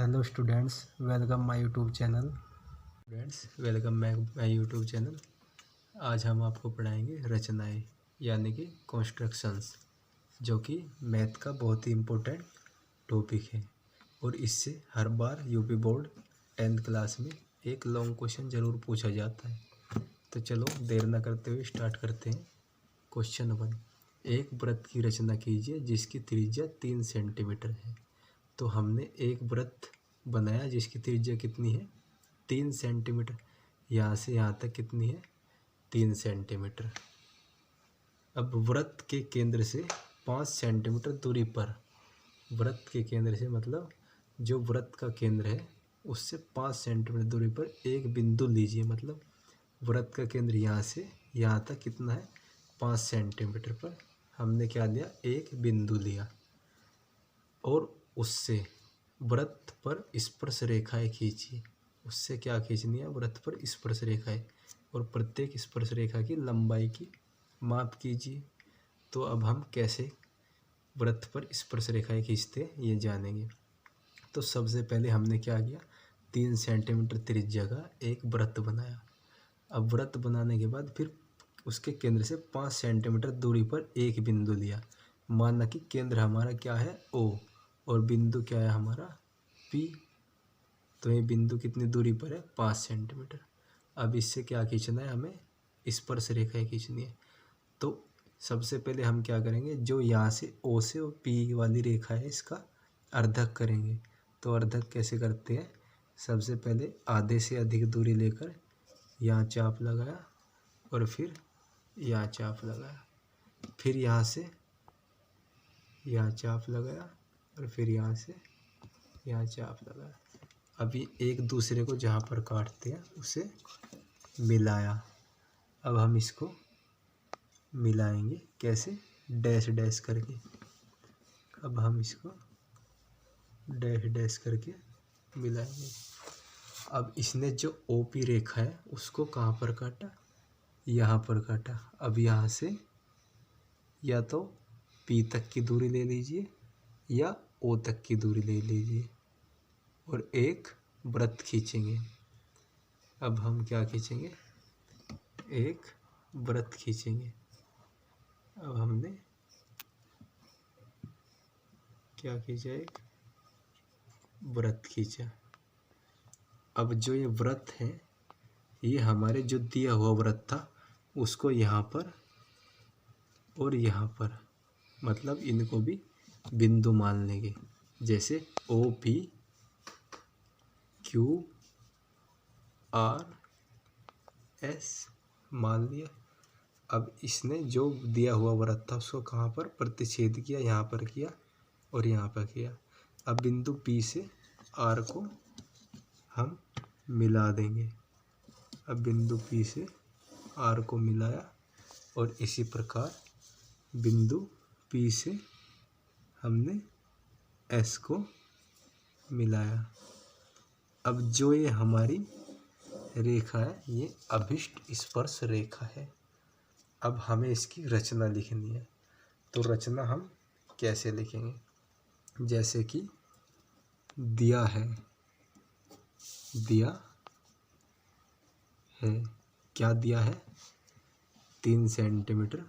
Hello students, welcome my YouTube channel. My YouTube channel. आज हम आपको पढ़ाएंगे रचनाएं यानी कि कॉन्स्ट्रक्शंस, जो कि मैथ का बहुत ही इम्पोर्टेंट टॉपिक है और इससे हर बार यूपी बोर्ड 10th क्लास में एक लॉन्ग क्वेश्चन ज़रूर पूछा जाता है। तो चलो देर न करते हुए स्टार्ट करते हैं। क्वेश्चन 1, एक वृत्त की रचना कीजिए जिसकी त्रिज्या 3 सेंटीमीटर है। तो हमने एक वृत्त बनाया जिसकी त्रिज्या कितनी है, 3 सेंटीमीटर। यहाँ से यहाँ तक कितनी है, 3 सेंटीमीटर। अब वृत्त के केंद्र से 5 सेंटीमीटर दूरी पर, वृत्त के केंद्र से मतलब जो वृत्त का केंद्र है उससे 5 सेंटीमीटर दूरी पर एक बिंदु लीजिए। मतलब वृत्त का केंद्र यहाँ से यहाँ तक कितना है, 5 सेंटीमीटर पर हमने क्या लिया, एक बिंदु लिया और उससे वृत्त पर स्पर्श रेखाएं खींचिए। उससे क्या खींचनी है, वृत्त पर स्पर्श रेखाएं, और प्रत्येक स्पर्श रेखा की लंबाई की माप कीजिए। तो अब हम कैसे वृत्त पर स्पर्श रेखाएं खींचते हैं ये जानेंगे। तो सबसे पहले हमने क्या किया, 3 सेंटीमीटर त्रिज्या का एक वृत्त बनाया। अब वृत्त बनाने के बाद फिर उसके केंद्र से 5 सेंटीमीटर दूरी पर एक बिंदु लिया। माना कि केंद्र हमारा क्या है, O, और बिंदु क्या है हमारा, P। तो ये बिंदु कितनी दूरी पर है, 5 सेंटीमीटर। अब इससे क्या खींचना है, हमें स्पर्श रेखाएं खींचनी है। तो सबसे पहले हम क्या करेंगे, जो यहाँ से O से और P वाली रेखा है इसका अर्धक करेंगे। तो अर्धक कैसे करते हैं, सबसे पहले आधे से अधिक दूरी लेकर यहाँ चाप लगाया और फिर यहाँ चाप लगाया, फिर यहाँ से यहाँ चाप लगाया और फिर यहाँ से यहाँ चाप लगाया। अभी एक दूसरे को जहाँ पर काटते हैं उसे मिलाया। अब हम इसको मिलाएंगे कैसे, डैश डैश करके। अब हम इसको डैश डैश करके मिलाएंगे। अब इसने जो OP रेखा है उसको कहाँ पर काटा, यहाँ पर काटा। अब यहाँ से या तो P तक की दूरी ले लीजिए या O तक की दूरी ले लीजिए और एक वृत्त खींचेंगे। अब हम क्या खींचेंगे, एक वृत्त खींचेंगे। अब हमने क्या खींचा, एक वृत्त खींचा। अब जो ये वृत्त है ये हमारे जो दिया हुआ वृत्त था उसको यहाँ पर और यहाँ पर, मतलब इनको भी बिंदु मान लेंगे। जैसे OP QRS मान लिया। अब इसने जो दिया हुआ वृत्त था उसको कहाँ पर प्रतिच्छेद किया, यहाँ पर किया और यहाँ पर किया। अब बिंदु P से R को हम मिला देंगे। अब बिंदु P से R को मिलाया और इसी प्रकार बिंदु P से हमने S को मिलाया। अब जो ये हमारी रेखा है ये अभिष्ट स्पर्श रेखा है। अब हमें इसकी रचना लिखनी है। तो रचना हम कैसे लिखेंगे, जैसे कि दिया है क्या दिया है, 3 सेंटीमीटर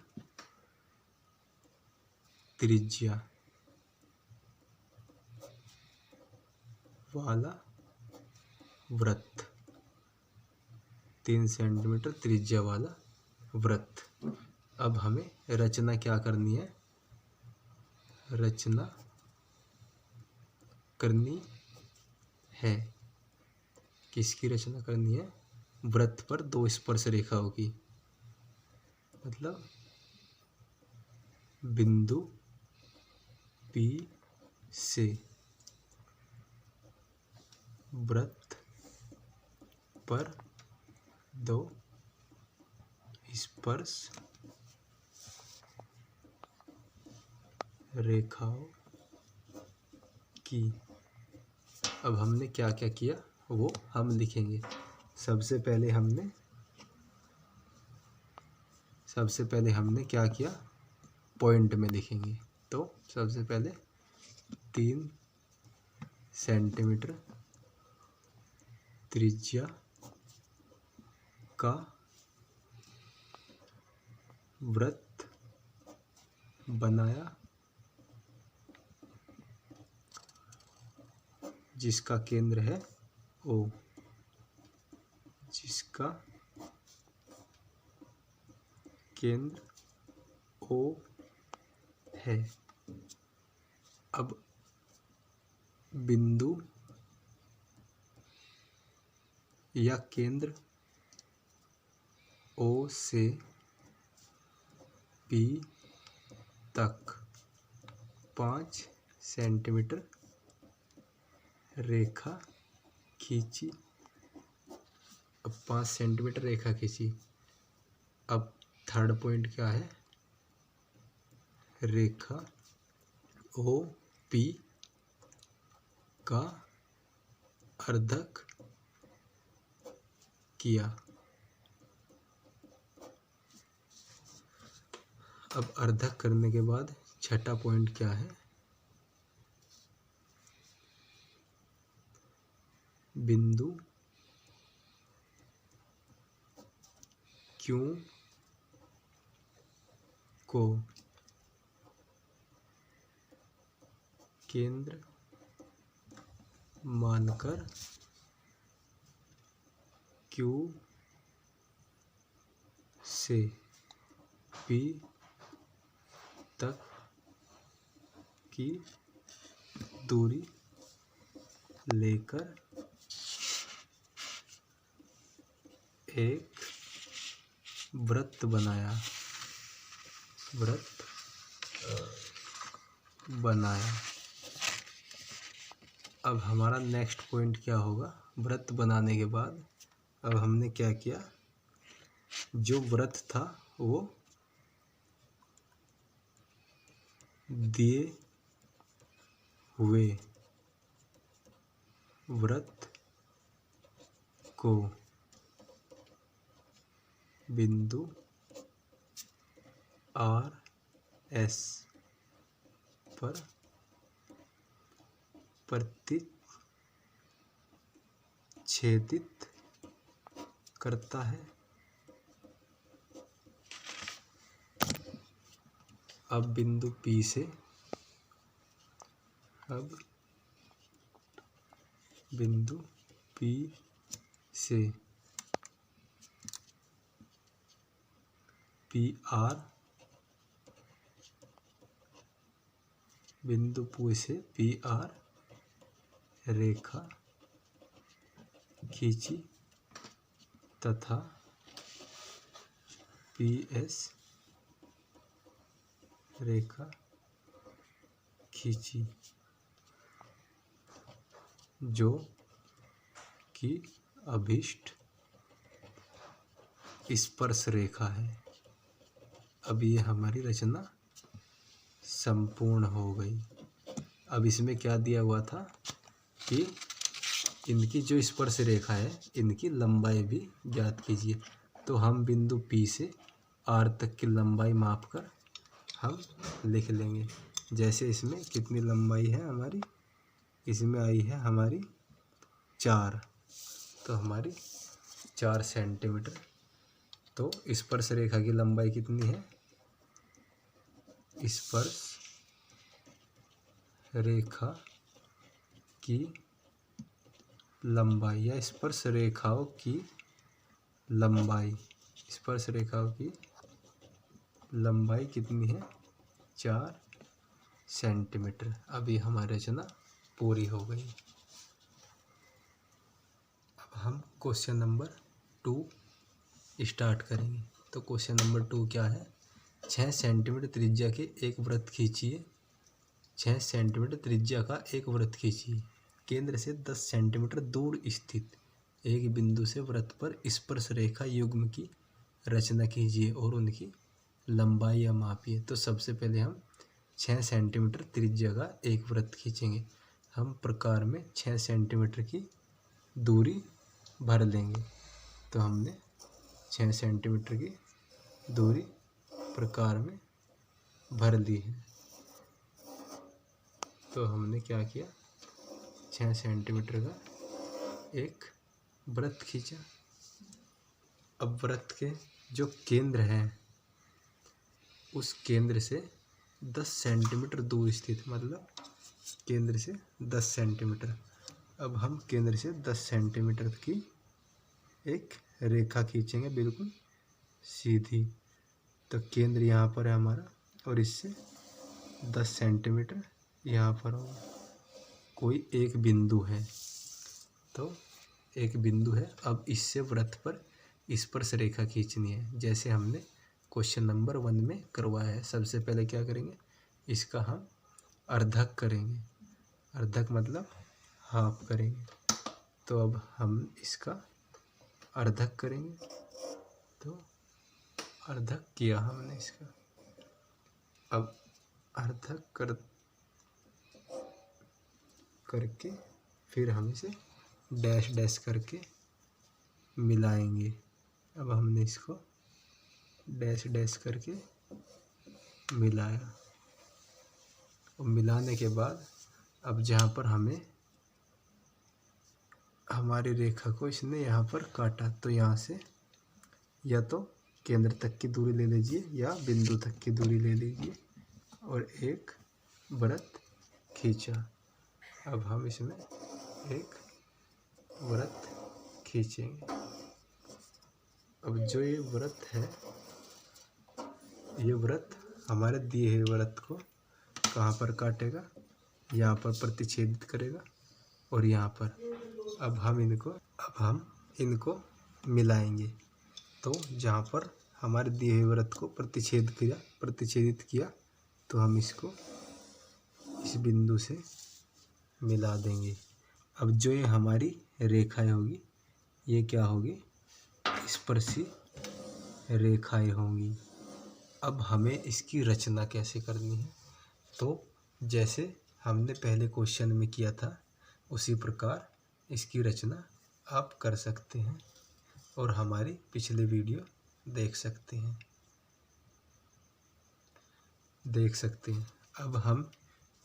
त्रिज्या वाला वृत्त, 3 सेंटीमीटर त्रिज्या वाला वृत्त। अब हमें रचना क्या करनी है, रचना करनी है, किसकी रचना करनी है, वृत्त पर 2 स्पर्श रेखाओं की। मतलब बिंदु P से वृत्त पर 2 स्पर्श रेखाओं की। अब हमने क्या क्या किया वो हम लिखेंगे। सबसे पहले हमने क्या किया, पॉइंट में लिखेंगे। तो सबसे पहले 3 सेंटीमीटर त्रिज्या का वृत्त बनाया जिसका केंद्र है O, जिसका केंद्र O है। अब बिंदु या केंद्र O से P तक 5 सेंटीमीटर रेखा खींची। अब 5 सेंटीमीटर रेखा खींची। अब थर्ड पॉइंट क्या है? रेखा ओ पी का अर्धक किया। अब अर्धक करने के बाद छठा पॉइंट क्या है? बिंदु Q को केंद्र मानकर Q से P तक की दूरी लेकर एक वृत्त बनाया। अब हमारा नेक्स्ट पॉइंट क्या होगा? वृत्त बनाने के बाद अब हमने क्या किया? जो वृत्त था वो दिए हुए वृत्त को बिंदु RS पर प्रतिच्छेदित करता है। अब बिंदु P से PR बिंदु P से PR रेखा खींची तथा PS रेखा खींची जो कि अभिष्ट स्पर्श रेखा है। अब ये हमारी रचना संपूर्ण हो गई। अब इसमें क्या दिया हुआ था कि इनकी जो स्पर्श रेखा है इनकी लंबाई भी ज्ञात कीजिए। तो हम बिंदु P से R तक की लंबाई माप कर हम लिख लेंगे। जैसे इसमें कितनी लंबाई है हमारी? इसमें आई है हमारी 4, तो हमारी 4 सेंटीमीटर। तो स्पर्श रेखा की लंबाई कितनी है? स्पर्श रेखा की लंबाई या स्पर्श रेखाओं की लंबाई कितनी है? 4 सेंटीमीटर। अभी हमारी रचना पूरी हो गई। अब हम क्वेश्चन नंबर 2 स्टार्ट करेंगे। तो क्वेश्चन नंबर 2 क्या है? 6 सेंटीमीटर त्रिज्या के एक वृत्त खींचिए। 6 सेंटीमीटर त्रिज्या का एक वृत्त खींचिए। केंद्र से 10 सेंटीमीटर दूर स्थित एक बिंदु से वृत्त पर स्पर्श रेखा युग्म की रचना कीजिए और उनकी लंबाई मापिए। तो सबसे पहले हम 6 सेंटीमीटर त्रिज्या का एक वृत्त खींचेंगे। हम प्रकार में 6 सेंटीमीटर की दूरी भर लेंगे। तो हमने 6 सेंटीमीटर की दूरी प्रकार में भर ली है। तो हमने क्या किया? 6 सेंटीमीटर का एक वृत्त खींचा। अब वृत्त के जो केंद्र है उस केंद्र से 10 सेंटीमीटर दूर स्थित, मतलब केंद्र से 10 सेंटीमीटर। अब हम केंद्र से 10 सेंटीमीटर की एक रेखा खींचेंगे बिल्कुल सीधी। तो केंद्र यहाँ पर है हमारा और इससे 10 सेंटीमीटर यहाँ पर होगा। कोई एक बिंदु है, तो एक बिंदु है। अब इससे वृत्त पर स्पर्श रेखा खींचनी है, जैसे हमने क्वेश्चन नंबर 1 में करवाया है। सबसे पहले क्या करेंगे, इसका हम अर्धक करेंगे। अर्धक मतलब हाफ करेंगे। तो अब हम इसका अर्धक करेंगे। तो अर्धक किया हमने इसका। अब अर्धक करके फिर हम इसे डैश डैश करके मिलाएंगे। अब हमने इसको डैश डैश करके मिलाया। और मिलाने के बाद अब जहाँ पर हमें हमारी रेखा को इसने यहाँ पर काटा, तो यहाँ से या तो केंद्र तक की दूरी ले लीजिए या बिंदु तक की दूरी ले लीजिए और एक वृत्त खींचा। अब हम इसमें एक वृत्त खींचेंगे। अब जो ये वृत्त है, ये वृत्त हमारे दिए हुए वृत्त को कहाँ पर काटेगा, यहाँ पर प्रतिच्छेदित करेगा और यहाँ पर। अब हम इनको मिलाएंगे। तो जहाँ पर हमारे दिए हुए वृत्त को प्रतिच्छेदित किया तो हम इसको इस बिंदु से मिला देंगे। अब जो ये हमारी रेखाएं होगी, ये क्या होगी, स्पर्शी रेखाएं होंगी। अब हमें इसकी रचना कैसे करनी है, तो जैसे हमने पहले क्वेश्चन में किया था उसी प्रकार इसकी रचना आप कर सकते हैं और हमारी पिछले वीडियो देख सकते हैं। अब हम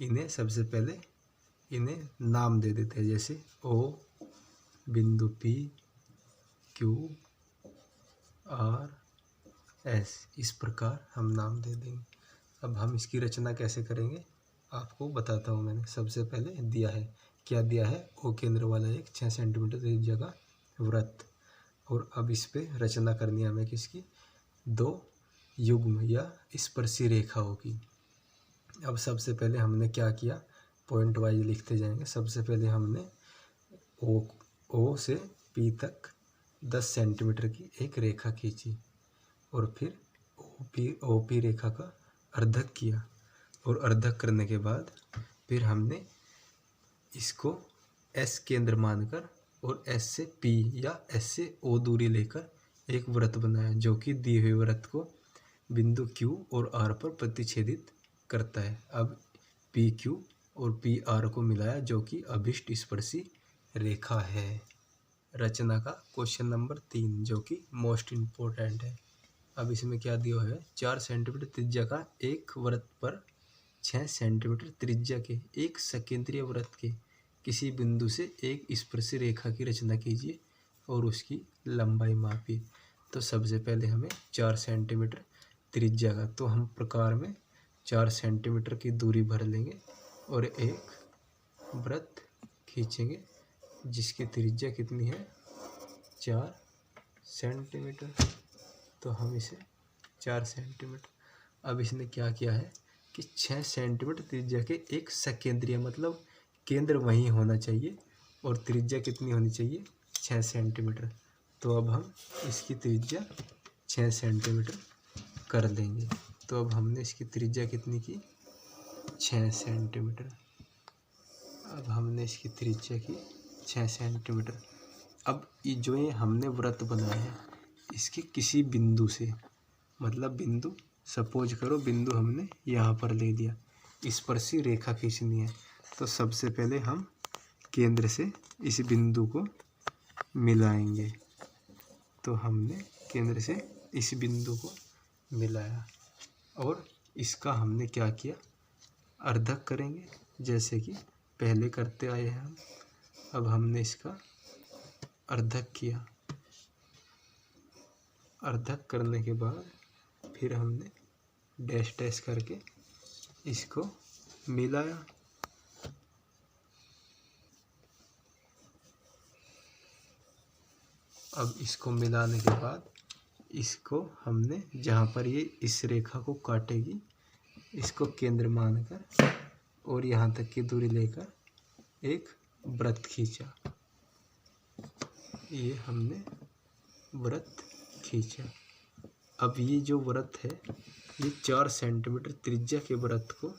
इन्हें सबसे पहले नाम दे देते हैं, जैसे O, बिंदु P, Q, R, S, इस प्रकार हम नाम दे देंगे। अब हम इसकी रचना कैसे करेंगे आपको बताता हूँ। मैंने सबसे पहले दिया है, क्या दिया है, O केंद्र वाला एक 6 सेंटीमीटर त्रिज्या का वृत्त। और अब इस पे रचना करनी है हमें किसकी, 2 युग्म या स्पर्शी रेखाओं की। अब सबसे पहले हमने क्या किया, पॉइंट वाइज लिखते जाएंगे। सबसे पहले हमने O से P तक 10 सेंटीमीटर की एक रेखा खींची और फिर OP रेखा का अर्धक किया। और अर्धक करने के बाद फिर हमने इसको S केंद्र मानकर और S से P या S से O दूरी लेकर एक वृत्त बनाया, जो कि दिए हुए वृत्त को बिंदु Q और R पर प्रतिच्छेदित करता है। अब PQ और PR को मिलाया, जो कि अभिष्ट स्पर्शी रेखा है। रचना का क्वेश्चन नंबर 3, जो कि मोस्ट इम्पोर्टेंट है। अब इसमें क्या दिया है, 4 सेंटीमीटर त्रिज्या का एक वृत्त पर 6 सेंटीमीटर त्रिज्या के एक सकेंद्रीय वृत्त के किसी बिंदु से एक स्पर्शी रेखा की रचना कीजिए और उसकी लंबाई मापिए। तो सबसे पहले हमें 4 सेंटीमीटर त्रिज्या का, तो हम प्रकार में 4 सेंटीमीटर की दूरी भर लेंगे और एक वृत्त खींचेंगे जिसकी त्रिज्या कितनी है, 4 सेंटीमीटर। तो हम इसे 4 सेंटीमीटर। अब इसने क्या किया है कि 6 सेंटीमीटर त्रिज्या के एक सकेंद्रीय, मतलब केंद्र वहीं होना चाहिए और त्रिज्या कितनी होनी चाहिए, 6 सेंटीमीटर। तो अब हम इसकी त्रिज्या 6 सेंटीमीटर कर देंगे। तो अब हमने इसकी त्रिज्या कितनी की, 6 सेंटीमीटर। अब हमने इसकी त्रिज्या की 6 सेंटीमीटर। अब ये हमने वृत्त बनाया है, इसके किसी बिंदु से, मतलब बिंदु, सपोज करो बिंदु हमने यहाँ पर ले लिया, स्पर्शी रेखा खींचनी है। तो सबसे पहले हम केंद्र से इस बिंदु को मिलाएंगे। तो हमने केंद्र से इस बिंदु को मिलाया और इसका हमने क्या किया, अर्धक करेंगे, जैसे कि पहले करते आए हैं हम। अब हमने इसका अर्धक किया। अर्धक करने के बाद फिर हमने डैश डैश करके इसको मिलाया। अब इसको मिलाने के बाद इसको हमने जहाँ पर ये इस रेखा को काटेगी इसको केंद्र मानकर और यहाँ तक की दूरी लेकर एक वृत्त खींचा। ये हमने वृत्त खींचा। अब ये जो वृत्त है ये 4 सेंटीमीटर त्रिज्या के वृत्त को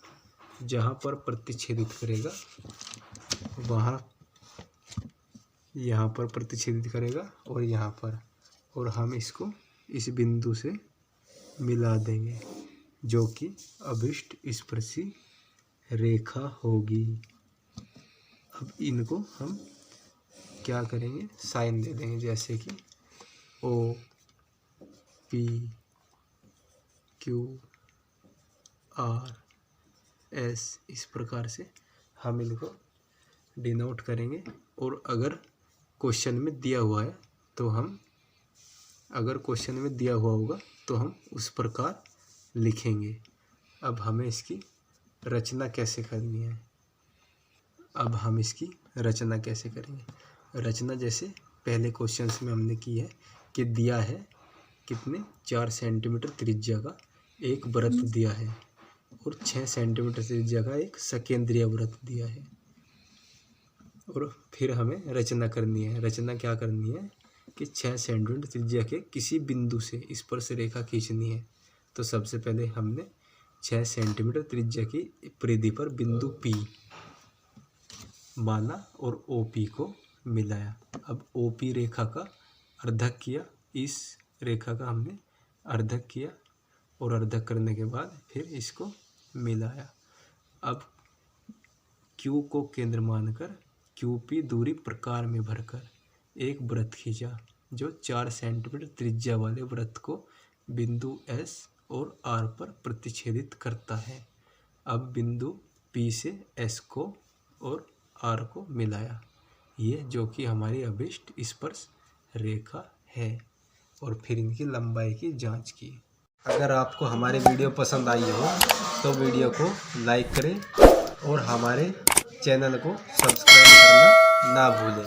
जहाँ पर प्रतिच्छेदित करेगा वहाँ यहाँ पर प्रतिच्छेदित करेगा और यहाँ पर, और हम इसको इस बिंदु से मिला देंगे जो कि अभिष्ट स्पर्शी रेखा होगी। अब इनको हम क्या करेंगे, साइन दे देंगे, जैसे कि O P Q R S, इस प्रकार से हम इनको डिनोट करेंगे। और अगर क्वेश्चन में दिया हुआ है तो हम, अगर क्वेश्चन में दिया हुआ होगा तो हम उस प्रकार लिखेंगे। अब हमें इसकी रचना कैसे करनी है, अब हम इसकी रचना कैसे करेंगे। रचना जैसे पहले क्वेश्चंस में हमने की है कि दिया है कितने 4 सेंटीमीटर त्रिज्या का एक वृत्त दिया है और 6 सेंटीमीटर त्रिज्या का एक सकेंद्रीय वृत्त दिया है। और फिर हमें रचना करनी है। रचना क्या करनी है कि 6 सेंटीमीटर त्रिज्या के किसी बिंदु से स्पर्श रेखा खींचनी है। तो सबसे पहले हमने 6 सेंटीमीटर त्रिज्या की परिधि पर बिंदु P माना और OP को मिलाया। अब OP रेखा का अर्धक किया, इस रेखा का हमने अर्धक किया और अर्धक करने के बाद फिर इसको मिलाया। अब Q को केंद्र मानकर QP दूरी प्रकार में भरकर एक वृत्त खींचा जो 4 सेंटीमीटर त्रिज्या वाले वृत्त को बिंदु S और R पर प्रतिच्छेदित करता है। अब बिंदु P से S को और R को मिलाया, ये जो कि हमारी अभिष्ट स्पर्श रेखा है। और फिर इनकी लंबाई की जांच की। अगर आपको हमारे वीडियो पसंद आई हो तो वीडियो को लाइक करें और हमारे चैनल को सब्सक्राइब करना ना भूलें।